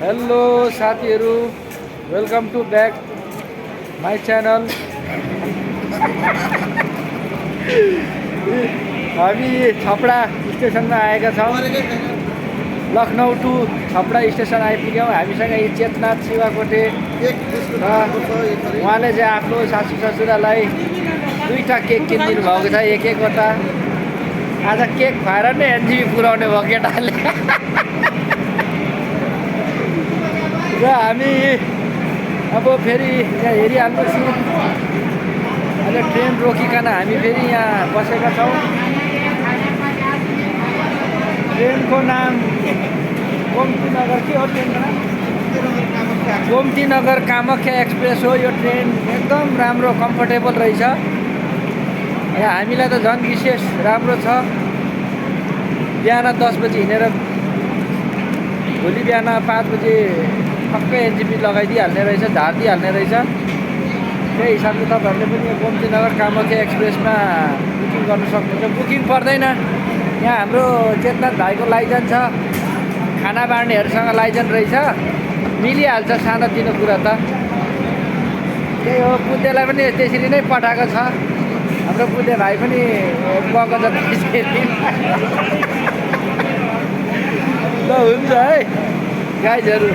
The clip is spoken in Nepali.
हेलो साथीहरू, welcome to back my channel. हामी छपडा स्टेसनमा आएका छौँ। लखनऊ टु छपडा स्टेसन आइपुग्यौँ। हामीसँग यी चेतनाथ शिवाकोटे उहाँले चाहिँ आफ्नो सासू ससुरालाई 2टा केक किनिदिनु भएको छ, एक एकवटा। आज केक खुवाएर नै एनजिबी पुऱ्याउने भयो केटाले। र हामी अब फेरि यहाँ हेरिहाल्नुहोस्, अहिले ट्रेन रोकिकन हामी फेरि यहाँ बसेका छौँ। ट्रेनको नाम गोमती नगर के हो? ट्रेनको नाम गोमती नगर कामाख्या एक्सप्रेस हो। यो ट्रेन एकदम राम्रो कम्फर्टेबल रहेछ। यहाँ हामीलाई त झन् विशेष राम्रो छ। बिहान 10 बजी हिँडेर भोलि बिहान 5 बजे पक्कै एनजिपी लगाइदिइहाल्ने रहेछ, झारिदिइहाल्ने रहेछ। त्यही हिसाबले तपाईँहरूले पनि गोमती नगर कामाख्या एक्सप्रेसमा बुकिङ गर्नु सक्नुहुन्छ। बुकिङ पर्दैन, यहाँ हाम्रो चेतनाथ भाइको लाइसेन्स छ, खाना बाँड्नेहरूसँग लाइसेन्स रहेछ, मिलिहाल्छ सानोतिनो कुरा त। त्यही हो, बुद्धेलाई पनि त्यसरी नै पठाएको छ। हाम्रो बुद्धे भाइ पनि गएको छ त्यसरी। ल हुन्छ है गाइजहरू।